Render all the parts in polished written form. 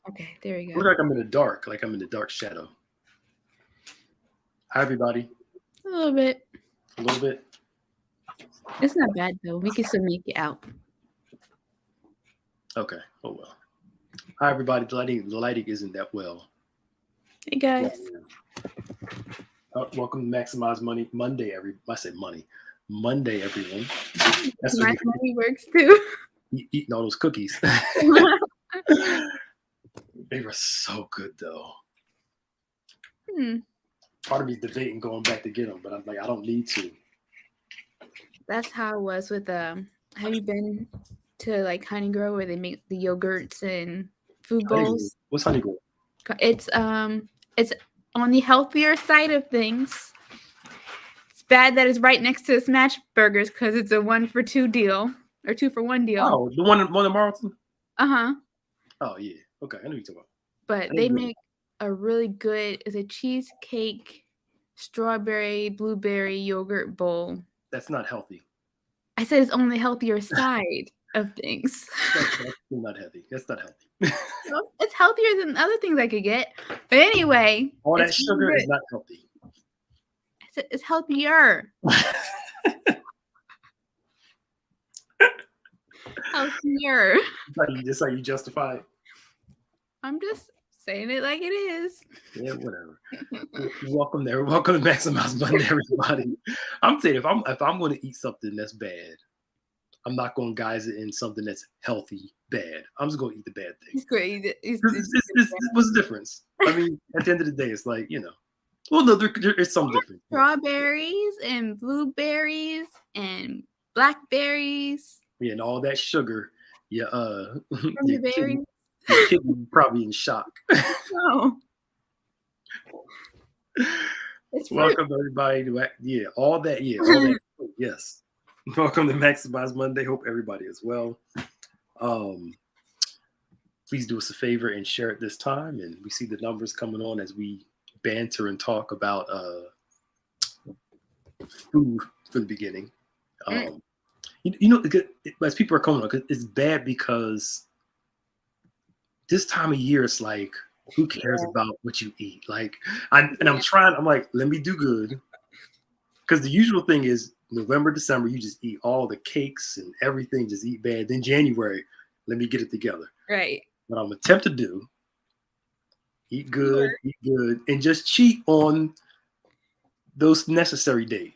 Okay, there we Look go. like I'm in the dark, like I'm in the dark shadow. Hi, everybody. A little bit. A little bit. It's not bad though. We can still make it out. Okay. Oh well. Hi, everybody. The lighting isn't that well. Hey guys. Welcome to Maximize Money Monday. I said money. Monday, everyone. That's My what money works too. you eating all those cookies. They were so good though. Part of me's debating going back to get them, but I'm like, I don't need to. That's how it was with have you been to like Honey Grow where they make the yogurts and food bowls? What's Honey Grow? It's on the healthier side of things. It's bad that it's right next to Smash Burgers because it's a 1-for-2 deal or 2-for-1 deal. Oh, the one in Marlton? Uh-huh. Oh yeah. Okay, I know what you're talking about. But they make a really good, it's a cheesecake, strawberry, blueberry yogurt bowl. That's not healthy. I said it's on the healthier side of things. That's not healthy. That's not healthy. Well, it's healthier than other things I could get. But anyway. All that sugar is not healthy. I said it's healthier. Healthier. That's how you justify it. I'm just saying it like it is. Yeah, whatever. Welcome there. Welcome to Maximize Monday, everybody. I'm saying if I'm going to eat something that's bad, I'm not going to guise it in something that's healthy bad. I'm just going to eat the bad thing. He's great. What's the difference? I mean, at the end of the day, it's like, well, no, there is some difference. Strawberries and blueberries and blackberries. Yeah, and all that sugar. Yeah, your berries. Your kidney probably in shock. No. Welcome everybody to all that. Yes. Welcome to Maximize Monday. Hope everybody is well. Please do us a favor and share it this time. And we see the numbers coming on as we banter and talk about food for the beginning. As people are coming on, it's bad because this time of year, it's like, who cares about what you eat? Like, I'm like, let me do good. Because the usual thing is November, December, you just eat all the cakes and everything, just eat bad. Then January, let me get it together. Right. What I'm attempt to do, eat good, and just cheat on those necessary days.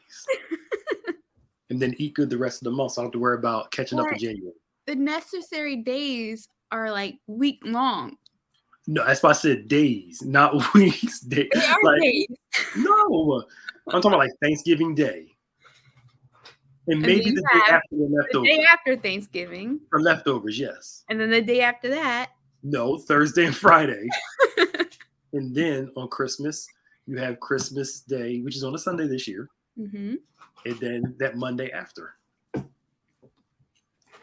And then eat good the rest of the month, so I don't have to worry about catching up in January. The necessary days are like week long. No, that's why I said days, not weeks. They are days. No, I'm talking about like Thanksgiving Day. And maybe the day after the leftovers. The day after Thanksgiving. For leftovers, yes. And then the day after that. No, Thursday and Friday. And then on Christmas, you have Christmas Day, which is on a Sunday this year. Mm-hmm. And then that Monday after.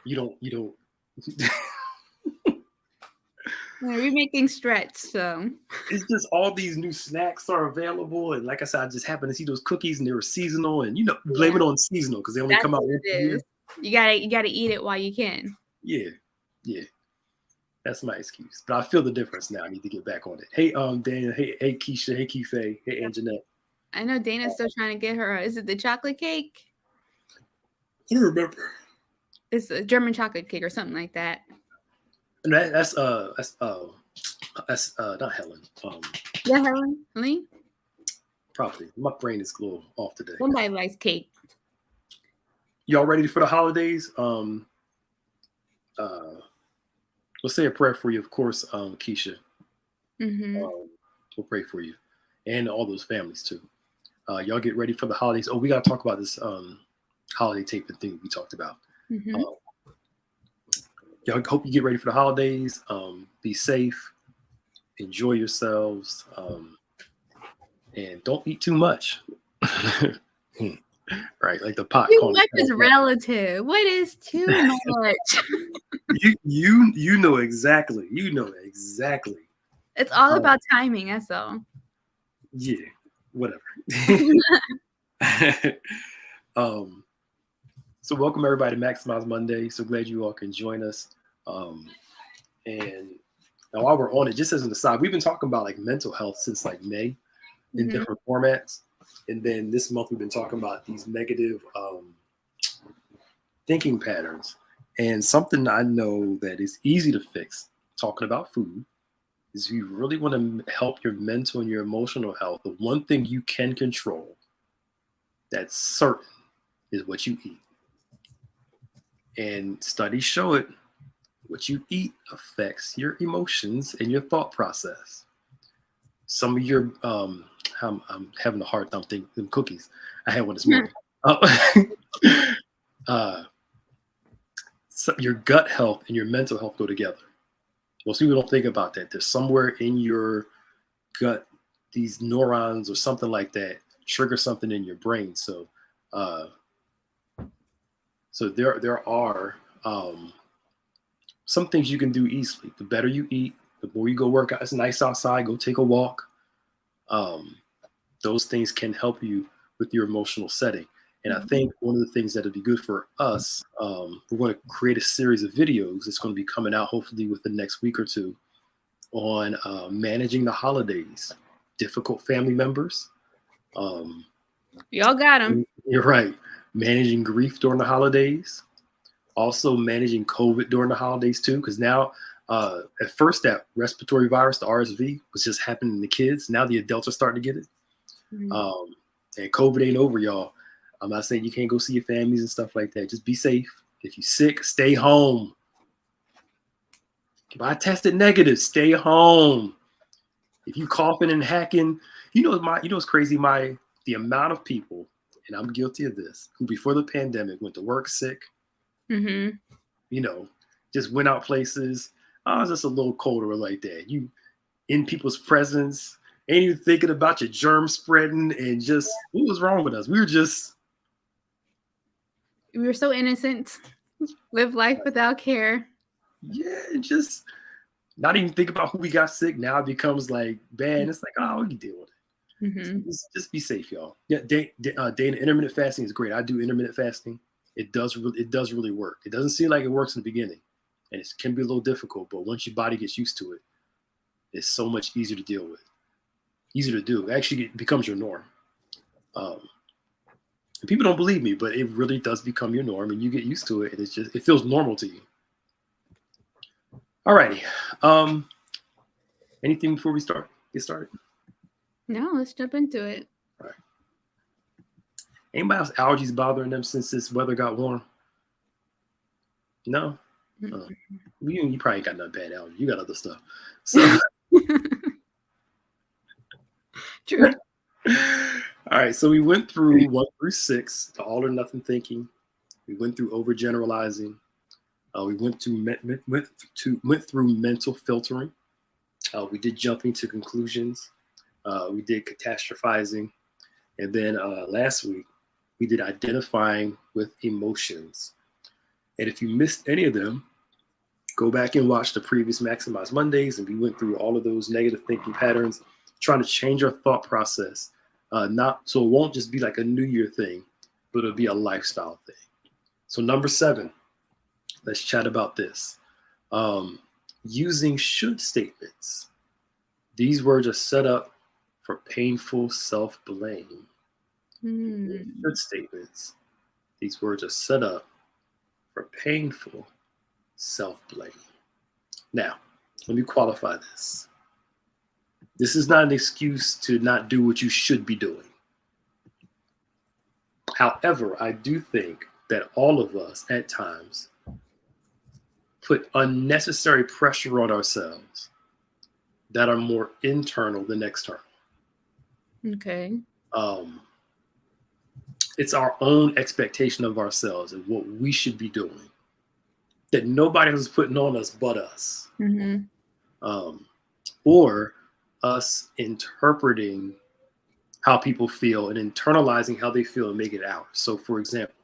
You don't. We make things stretch, so. It's just all these new snacks are available. And like I said, I just happened to see those cookies and they were seasonal. And, blame it on seasonal because they only come out once a year. You gotta eat it while you can. Yeah. That's my excuse. But I feel the difference now. I need to get back on it. Hey, Dana. Hey, Keisha. Hey, Keife. Hey, Anjanette. I know Dana's still trying to get her. Is it the chocolate cake? I don't remember. It's a German chocolate cake or something like that. And that's not Helen. Yeah, Helen. Probably. My brain is a little off today. Somebody likes cake. Y'all ready for the holidays? We'll say a prayer for you, of course, Keisha. Mm-hmm. We'll pray for you and all those families too. Y'all get ready for the holidays. Oh, we got to talk about this holiday taping thing we talked about. Mm-hmm. Y'all hope you get ready for the holidays. Be safe. Enjoy yourselves. And don't eat too much. Right, like the pot. Too much is relative. What is too much? you know exactly. You know exactly. It's all about timing. That's all. Yeah, whatever. So welcome everybody to Maximize Monday. So glad you all can join us. And Now, while we're on it, just as an aside, we've been talking about like mental health since like May in different formats. And then this month we've been talking about these negative thinking patterns. And something I know that is easy to fix, talking about food, is if you really want to help your mental and your emotional health, the one thing you can control that's certain is what you eat. And studies show it. What you eat affects your emotions and your thought process. Some of your, I'm having a hard time thinking them cookies. I had one this morning. So your gut health and your mental health go together. Most people don't think about that. There's somewhere in your gut, these neurons or something like that trigger something in your brain. So, there are some things you can do easily. The better you eat, the more you go work out. It's nice outside. Go take a walk. Those things can help you with your emotional setting. And I think one of the things that would be good for us, we're going to create a series of videos that's going to be coming out hopefully within the next week or two on managing the holidays, difficult family members. Y'all got them. You're right. Managing grief during the holidays. Also managing COVID during the holidays too, because now at first that respiratory virus, the RSV, was just happening in the kids. Now the adults are starting to get it. And COVID ain't over, y'all. I'm not saying you can't go see your families and stuff like that. Just be safe. If you're sick, stay home. If I tested negative, stay home. If you coughing and hacking, what's crazy? The amount of people, and I'm guilty of this, who before the pandemic went to work sick, just went out places. Oh, it's just a little colder like that. You in people's presence, ain't even thinking about your germ spreading, and just what was wrong with us? We were so innocent. Live life without care. Yeah, just not even think about who we got sick. Now it becomes like bad. It's like, oh, we can deal with it. So just be safe, y'all. Yeah, Dana, intermittent fasting is great. I do intermittent fasting. It does really work. It doesn't seem like it works in the beginning, and it can be a little difficult. But once your body gets used to it, it's so much easier to deal with, easier to do. Actually, it becomes your norm. And people don't believe me, but it really does become your norm, and you get used to it, and it feels normal to you. All righty. Anything before we get started? No, let's jump into it. All right. Anybody else allergies bothering them since this weather got warm? No? You probably got nothing bad allergy. You got other stuff. So. True. All right, so we went through 1 through 6, the all or nothing thinking. We went through overgeneralizing. We went through mental filtering. We did jumping to conclusions. We did catastrophizing, and then last week we did identifying with emotions. And if you missed any of them, go back and watch the previous Maximize Mondays, and we went through all of those negative thinking patterns, trying to change our thought process. So it won't just be like a New Year thing, but it'll be a lifestyle thing. So number 7, let's chat about this. Using should statements. These words are set up for painful self-blame. Should statements. These words are set up for painful self-blame. Now, let me qualify this. This is not an excuse to not do what you should be doing. However, I do think that all of us at times put unnecessary pressure on ourselves that are more internal than external. Okay. It's our own expectation of ourselves and what we should be doing that nobody else is putting on us but us. Or us interpreting how people feel and internalizing how they feel and make it ours. So for example,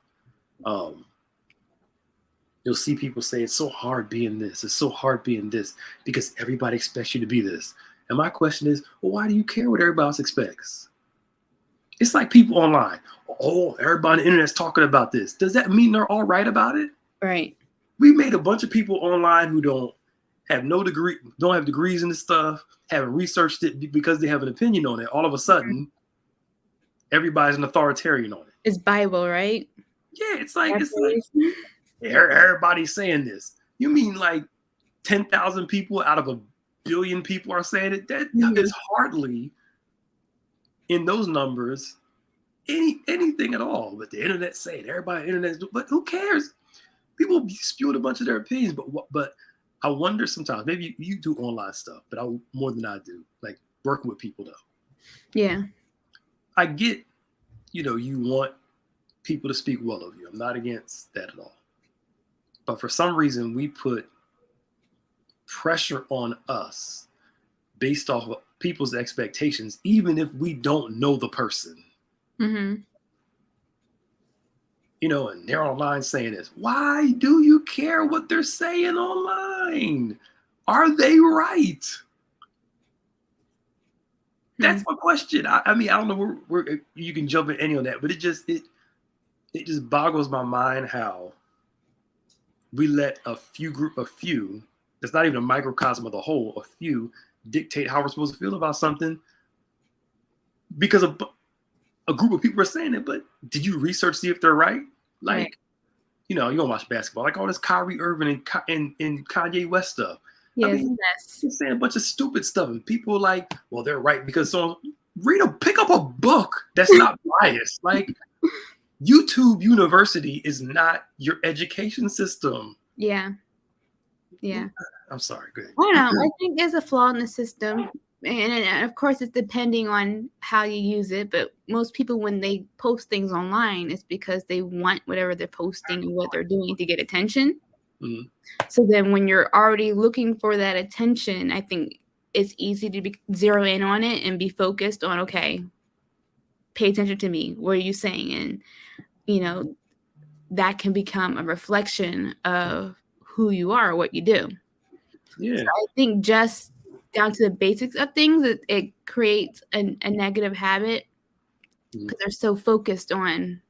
you'll see people say it's so hard being this, it's so hard being this, because everybody expects you to be this. And my question is, well, why do you care what everybody else expects? It's like people online. Oh, everybody on the internet's talking about this. Does that mean they're all right about it? Right. We made a bunch of people online who don't have no degree, don't have degrees in this stuff, haven't researched it because they have an opinion on it. All of a sudden, everybody's an authoritarian on it. It's Bible, right? Yeah, it's like everybody's saying this. You mean like 10,000 people out of a billion people are saying it? That is hardly in those numbers anything at all. But the internet saying everybody, internet, but who cares? People spewed a bunch of their opinions, but I wonder sometimes, maybe you do online stuff, but more than I do, like working with people though. Yeah. I get, you want people to speak well of you. I'm not against that at all. But for some reason, we put pressure on us based off of people's expectations, even if we don't know the person. Mm-hmm. And they're online saying this. Why do you care what they're saying online? Are they right? That's my question. I mean, I don't know where you can jump in any on that, but it just boggles my mind how we let a few, that's not even a microcosm of the whole, a few dictate how we're supposed to feel about something because a group of people are saying it. But did you research, see if they're right? Like, you don't watch basketball, like all this Kyrie Irving and Kanye West stuff. Yes, I mean, they're saying a bunch of stupid stuff, and people are like, well, they're right because pick up a book that's not biased. Like, YouTube University is not your education system. Yeah. I'm sorry. Go ahead. I don't know. I think there's a flaw in the system. And of course, it's depending on how you use it. But most people, when they post things online, it's because they want whatever they're posting and what they're doing to get attention. Mm-hmm. So then when you're already looking for that attention, I think it's easy to zero in on it and be focused on, okay, pay attention to me. What are you saying? And, that can become a reflection of who you are, what you do. Yeah. So I think just down to the basics of things, it creates a negative habit because they're so focused on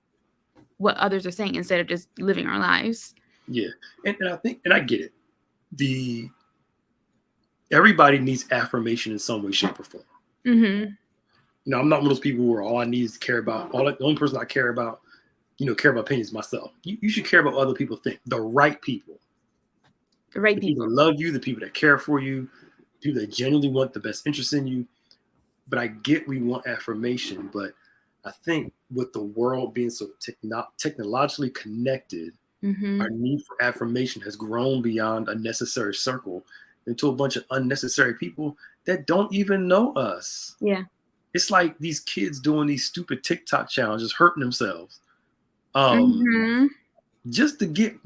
what others are saying instead of just living our lives. Yeah. And I think, and I get it. Everybody needs affirmation in some way, shape, or form. Mm-hmm. I'm not one of those people where all I need is to care about, the only person I care about, care about opinions myself. You should care about what other people think. The right people. The right people that love you, the people that care for you, people that genuinely want the best interest in you. But I get we want affirmation, but I think with the world being so technologically connected, our need for affirmation has grown beyond a necessary circle into a bunch of unnecessary people that don't even know us. Yeah. It's like these kids doing these stupid TikTok challenges, hurting themselves. Just to get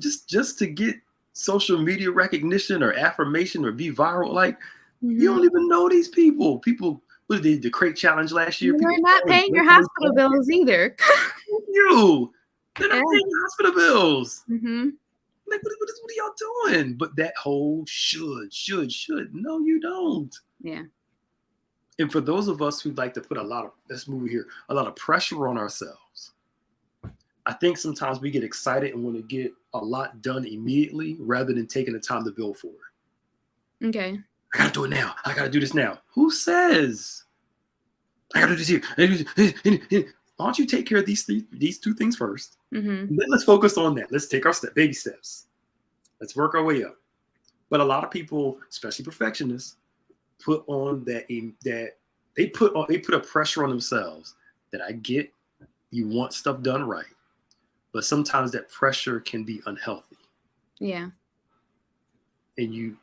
social media recognition or affirmation or be viral. Like, you don't even know these people. People, what did the crate challenge last year? You're not paying your hospital bills either. They're not paying your hospital bills. Mm-hmm. Like, what are y'all doing? But that whole should. No, you don't. Yeah. And for those of us who like to put a lot of pressure on ourselves, I think sometimes we get excited and want to get a lot done immediately rather than taking the time to build for it. Okay. I gotta do it now. I gotta do this now. Who says I gotta do this here? Why don't you take care of these two things first? Mm-hmm. Then let's focus on that. Let's take our baby steps. Let's work our way up. But a lot of people, especially perfectionists, put a pressure on themselves that I get. You want stuff done right, but sometimes that pressure can be unhealthy. Yeah. And you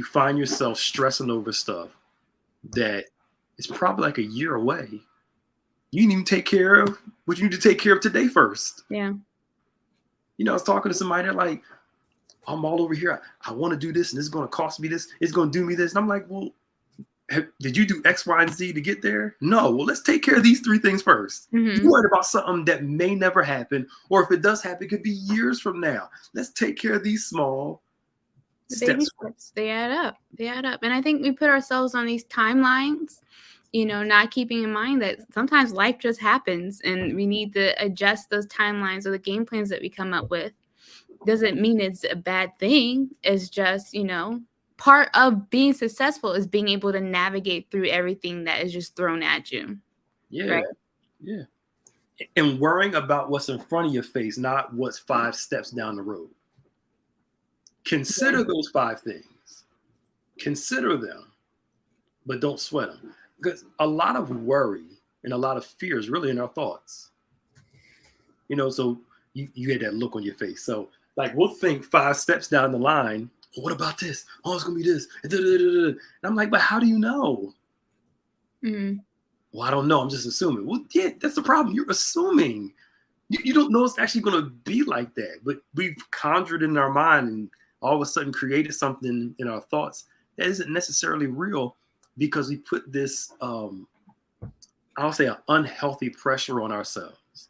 find yourself stressing over stuff that is probably like a year away. You didn't even take care of what you need to take care of today first. Yeah. I was talking to somebody, they're like, I'm all over here. I want to do this, and this is going to cost me this. It's going to do me this. And I'm like, well, did you do X, Y, and Z to get there? No. Well, let's take care of these three things first. Mm-hmm. You're worried about something that may never happen, or if it does happen, it could be years from now. Let's take care of these small baby steps. They add up. And I think we put ourselves on these timelines, not keeping in mind that sometimes life just happens and we need to adjust those timelines or the game plans that we come up with doesn't mean it's a bad thing. It's just, part of being successful is being able to navigate through everything that is just thrown at you. Yeah. Right. Yeah. And worrying about what's in front of your face, not what's 5 steps down the road. Consider those 5 things. Consider them, but don't sweat them. Because a lot of worry and a lot of fear is really in our thoughts. So you get that look on your face. So like we'll think 5 steps down the line, what about this? Oh, it's gonna be this. And I'm like, but how do you know? Mm-hmm. Well, I don't know. I'm just assuming. Well, yeah, that's the problem. You're assuming. You don't know it's actually going to be like that. But we've conjured in our mind and all of a sudden created something in our thoughts that isn't necessarily real because we put this, I'll say, an unhealthy pressure on ourselves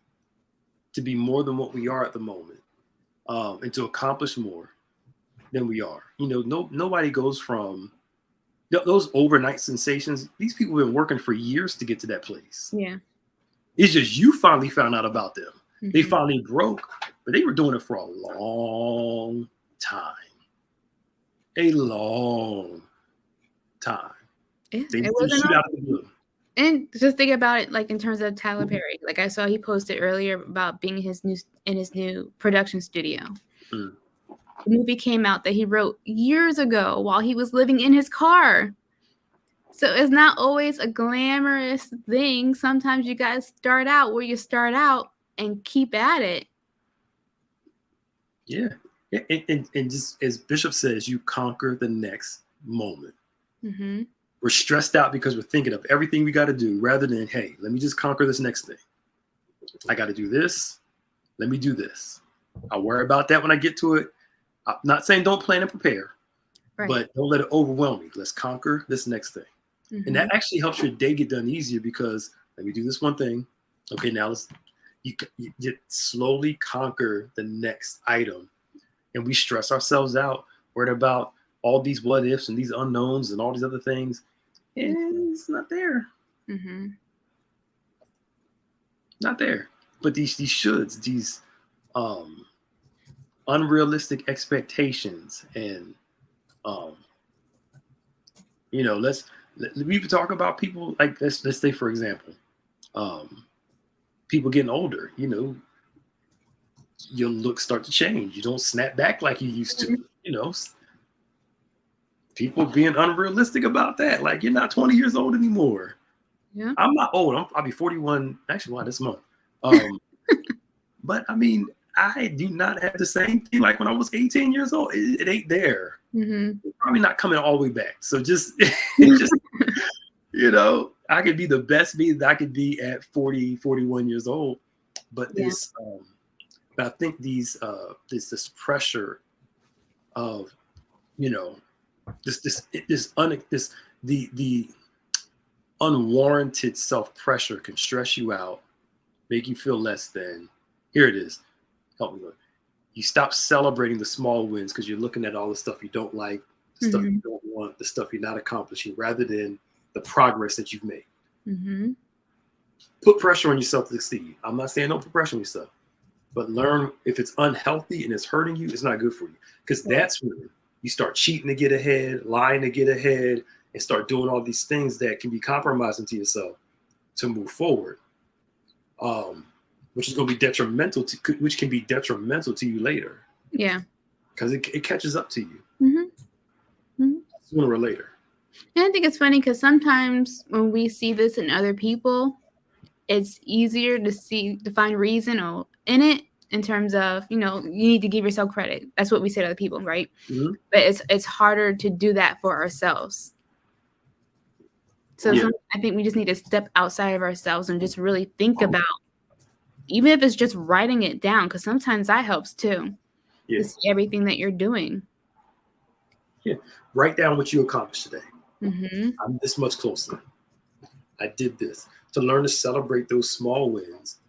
to be more than what we are at the moment and to accomplish more than we are. Nobody goes from those overnight sensations. These people have been working for years to get to that place. Yeah. It's just you finally found out about them. Mm-hmm. They finally broke, but they were doing it for a long time. A long time. Yeah, They it wasn't shoot out of the blue. And just think about it, like in terms of Tyler Perry. Like I saw he posted earlier about being in his new production studio. Mm. The movie came out that he wrote years ago while he was living in his car. So it's not always a glamorous thing. Sometimes you got to start out where you start out and keep at it. Yeah. And just as Bishop says, you conquer the next moment. Mm-hmm. We're stressed out because we're thinking of everything we got to do rather than, hey, let me just conquer this next thing. I got to do this. Let me do this. I'll worry about that when I get to it. I'm not saying don't plan and prepare, right, but don't let it overwhelm me. Let's conquer this next thing. Mm-hmm. And that actually helps your day get done easier because let me do this one thing. Okay, now you slowly conquer the next item. And we stress ourselves out, worried about all these what ifs and these unknowns and all these other things. And it's not there. Mm-hmm. Not there. But these shoulds, these unrealistic expectations, and we talk about people like this. Let's say, for example, people getting older. Your looks start to change. You don't snap back like you used to. People being unrealistic about that. Like you're not 20 years old anymore. Yeah, I'm not old. I'll be 41. Actually, this month. But I mean, I do not have the same thing like when I was 18 years old. It ain't there. Mm-hmm. It's probably not coming all the way back. So just I could be the best me that I could be at 40, 41 years old. But this, but I think this pressure of, the unwarranted self-pressure can stress you out, make you feel less than. Here it is. Help me look. You stop celebrating the small wins because you're looking at all the stuff you don't like, the stuff you don't want, the stuff you're not accomplishing, rather than the progress that you've made. Mm-hmm. Put pressure on yourself to succeed. I'm not saying don't put pressure on yourself, but learn if it's unhealthy and it's hurting you, it's not good for you. Because that's when you start cheating to get ahead, lying to get ahead, and start doing all these things that can be compromising to yourself to move forward. Which is going to be detrimental which can be detrimental to you later. Yeah. Because it catches up to you. Mm-hmm. Mm-hmm. Sooner or later. And I think it's funny because sometimes when we see this in other people, it's easier to find reason in it in terms of, you need to give yourself credit. That's what we say to other people, right? Mm-hmm. But it's harder to do that for ourselves. So I think we just need to step outside of ourselves and just really think about, even if it's just writing it down, because sometimes that helps too. Yeah. To see everything that you're doing. Yeah. Write down what you accomplished today. Mm-hmm. I'm this much closer. I did this. To learn to celebrate those small wins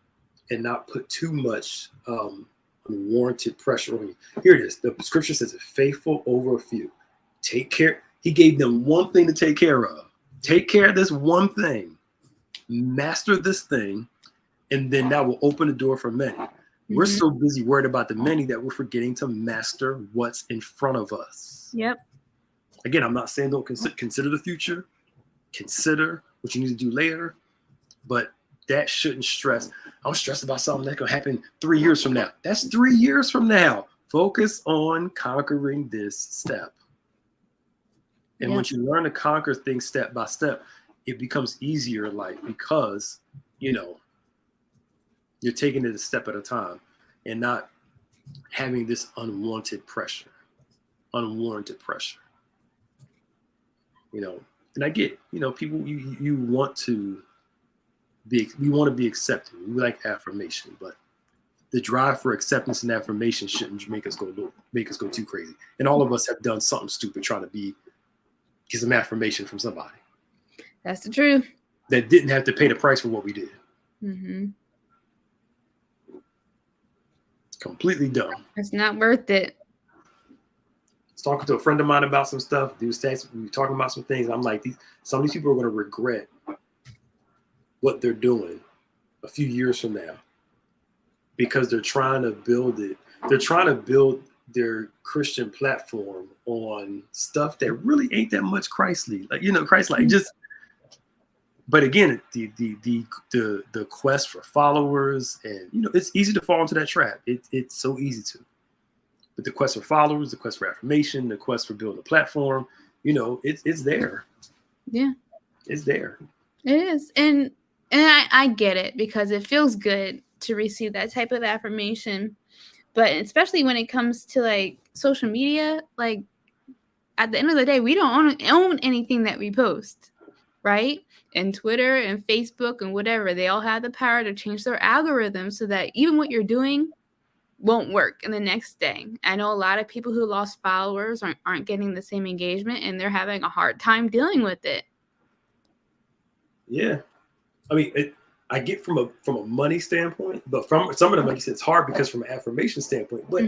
and not put too much unwarranted pressure on you. Here it is. The scripture says, faithful over a few. Take care. He gave them one thing to take care of. Take care of this one thing. Master this thing. And then that will open the door for many. We're so busy worried about the many that we're forgetting to master what's in front of us. Yep. Again, I'm not saying don't consider the future. Consider what you need to do later, but that shouldn't stress. I'm stressed about something that's going to happen 3 years from now. That's 3 years from now. Focus on conquering this step. And once you learn to conquer things step by step, it becomes easier in life because, you know, you're taking it a step at a time and not having this unwarranted pressure. You know, and I get, you know, people, you want to be accepted. We like affirmation, but the drive for acceptance and affirmation shouldn't make us go too crazy. And all of us have done something stupid trying to get some affirmation from somebody. That's the truth. That didn't have to pay the price for what we did. Completely dumb. It's not worth it. I was talking to a friend of mine about some stuff. We were talking about some things. I'm like, some of these people are going to regret what they're doing a few years from now because they're trying to build it. They're trying to build their Christian platform on stuff that really ain't that much Christ-like. Like, you know, Christ-like just. But again, the quest for followers, and you know, it's easy to fall into that trap. It's so easy to. But the quest for followers, the quest for affirmation, the quest for building a platform, you know, it's there. Yeah, it's there. It is, and I get it because it feels good to receive that type of affirmation. But especially when it comes to like social media, like at the end of the day, we don't own anything that we post, right? And Twitter and Facebook and whatever, they all have the power to change their algorithm so that even what you're doing won't work in the next day. I know a lot of people who lost followers aren't getting the same engagement and they're having a hard time dealing with it. Yeah. I mean, I get from a money standpoint, but from some of them, like you said, it's hard because from an affirmation standpoint, but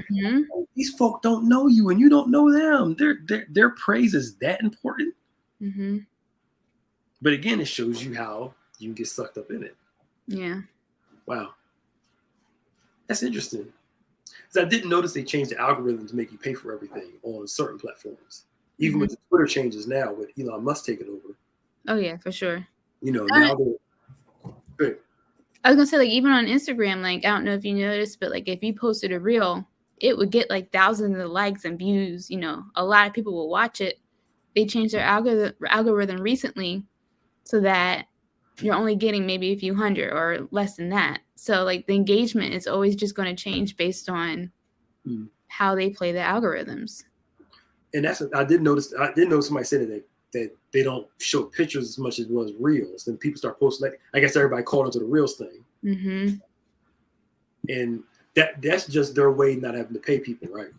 these folk don't know you and you don't know them. Their praise is that important. But again, it shows you how you can get sucked up in it. Yeah. Wow. That's interesting. Because I didn't notice they changed the algorithm to make you pay for everything on certain platforms. Even with the Twitter changes now, with Elon Musk taking over. Oh, yeah, for sure. You know, now they're good. I was going to say, like, even on Instagram, like, I don't know if you noticed, but, like, if you posted a reel, it would get, like, thousands of likes and views. You know, a lot of people will watch it. They changed their algorithm recently so that you're only getting maybe a few hundred or less than that. So like the engagement is always just going to change based on how they play the algorithms. And I did notice somebody said that they don't show pictures as much as it was reels. Then people start posting, like, I guess everybody caught onto the reels thing. And that's just their way not having to pay people, right?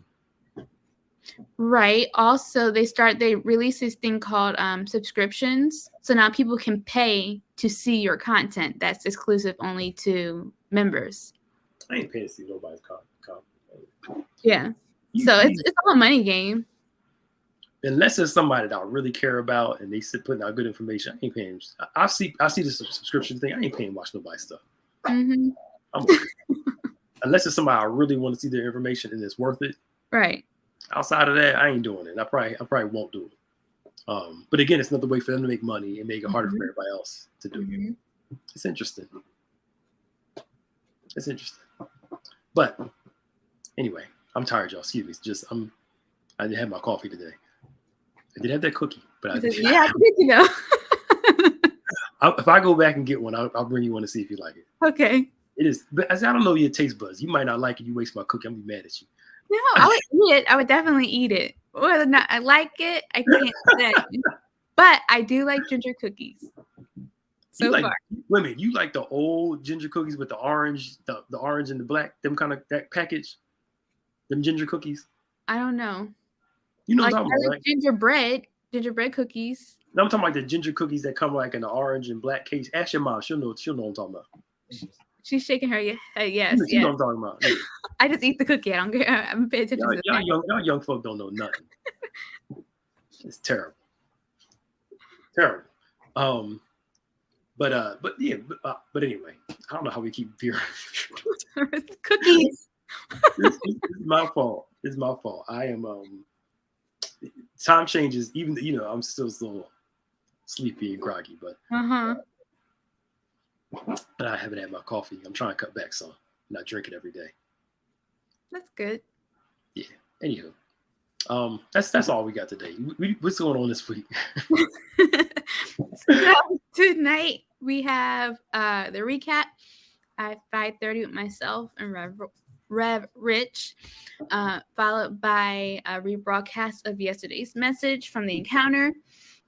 Right. Also, they release this thing called subscriptions. So now people can pay to see your content that's exclusive only to members. I ain't paying to see nobody's content. Yeah. So it's all a money game. Unless it's somebody that I really care about and they putting out good information, I ain't paying. I see the subscription thing. I ain't paying to watch nobody's stuff. I'm unless it's somebody I really want to see their information and it's worth it. Right. Outside of that, I ain't doing it. I probably won't do it. But again, it's another way for them to make money and make it harder for everybody else to do. It's interesting. But anyway, I'm tired, y'all. Excuse me. I didn't have my coffee today. I did have that cookie, but yeah, cookie though. If I go back and get one, I'll bring you one to see if you like it. Okay. It is, but I don't know your taste buds. You might not like it. You waste my cookie. I'm gonna be mad at you. No, I would eat it. I would definitely eat it. Whether or not I like it, I can't say. But I do like ginger cookies. So far. Wait a minute, you like the old ginger cookies with the orange, the orange and the black, them kind of that package? Them ginger cookies? I don't know. You know like, what I'm talking about, right? Gingerbread cookies. No, I'm talking about the ginger cookies that come like in the orange and black case. Ask your mom, she'll know what I'm talking about. She's shaking her head. Yes. You know what I'm talking about. Yeah. I just eat the cookie. I don't care. I'm paying attention to y'all young folk don't know nothing. It's terrible. Terrible. But anyway, I don't know how we keep veering. Cookies. It's my fault. It's my fault. I am time changes, even I'm still a little sleepy and groggy, but I haven't had my coffee. I'm trying to cut back some, not drink it every day. That's good. Yeah. Anywho, that's all we got today. What's going on this week? So tonight we have the recap at 5:30 with myself and Rev Rich, followed by a rebroadcast of yesterday's message from the encounter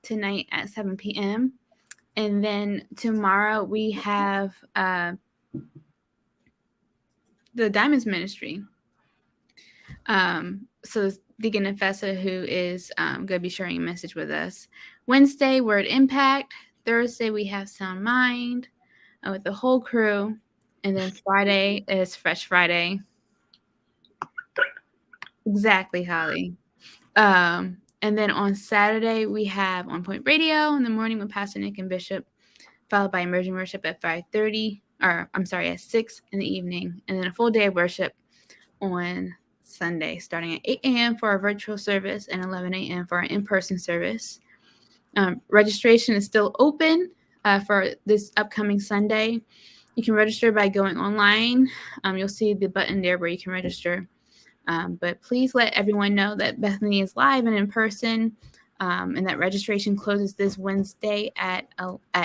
tonight at 7 p.m. And then tomorrow we have the Diamonds Ministry. So Deacon Nefessa, who is going to be sharing a message with us. Wednesday, Word Impact. Thursday, we have Sound Mind with the whole crew. And then Friday is Fresh Friday. Exactly, Holly. And then on Saturday, we have On Point Radio in the morning with Pastor Nick and Bishop, followed by Emerging Worship at 5:30, at 6 in the evening. And then a full day of worship on Sunday, starting at 8 a.m. for our virtual service and 11 a.m. for our in-person service. Registration is still open for this upcoming Sunday. You can register by going online. You'll see the button there where you can register. But please let everyone know that Bethany is live and in person, and that registration closes this Wednesday at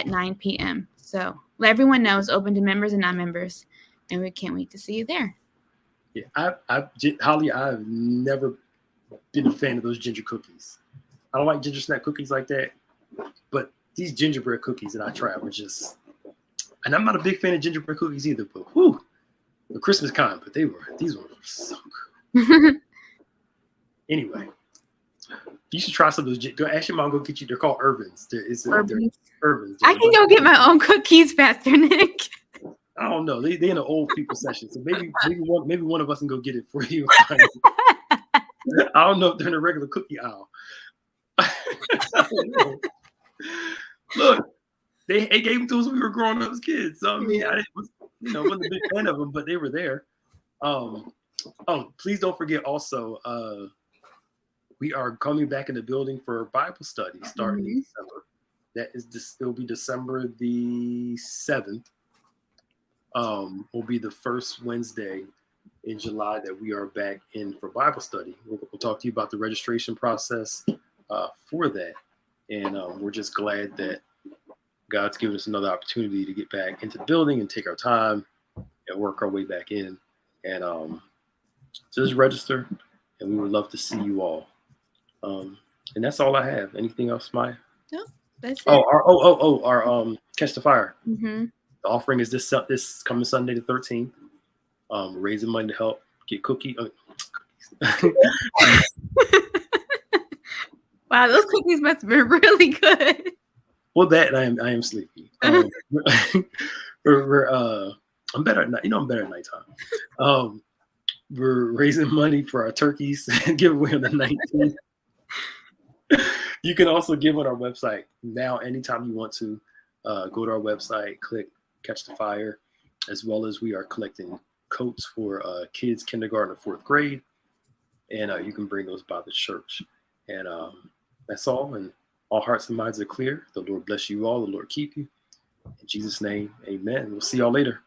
9 p.m. So let everyone know it's open to members and non-members, and we can't wait to see you there. Yeah, Holly, I've never been a fan of those ginger cookies. I don't like ginger snap cookies like that, but these gingerbread cookies that I tried were just, and I'm not a big fan of gingerbread cookies either, but the Christmas kind, but these were so good. Anyway, you should try some of those. Go ask your mom, go get you. They're called Irvins. Irvins. I can go get my own cookies, Pastor Nick. I don't know. They're in the old people section, so maybe one of us can go get it for you. I don't know if they're in a regular cookie aisle. Look, they gave them to us when we were growing up as kids. So I mean, I wasn't a big fan of them, but they were there. Please don't forget also, we are coming back in the building for Bible study starting in December. It'll be December the 7th. Will be the first Wednesday in July that we are back in for Bible study. We'll talk to you about the registration process for that. And we're just glad that God's given us another opportunity to get back into the building and take our time and work our way back in. And just register, and we would love to see you all. And that's all I have. Anything else, Maya? No, that's it. Our Catch the Fire. Mm-hmm. The offering is this coming Sunday the 13th. Raising money to help get cookies. Wow, those cookies must have been really good. Well, that I am sleepy. I'm better at night. I'm better at nighttime. We're raising money for our turkeys and giveaway on the 19th. You can also give on our website now anytime you want to. Go to our website, click Catch the Fire, as well as we are collecting coats for kids kindergarten or 4th grade, and you can bring those by the church. And that's all, and all hearts and minds are clear. The Lord bless you all. The Lord keep you. In Jesus' name, amen. We'll see y'all later.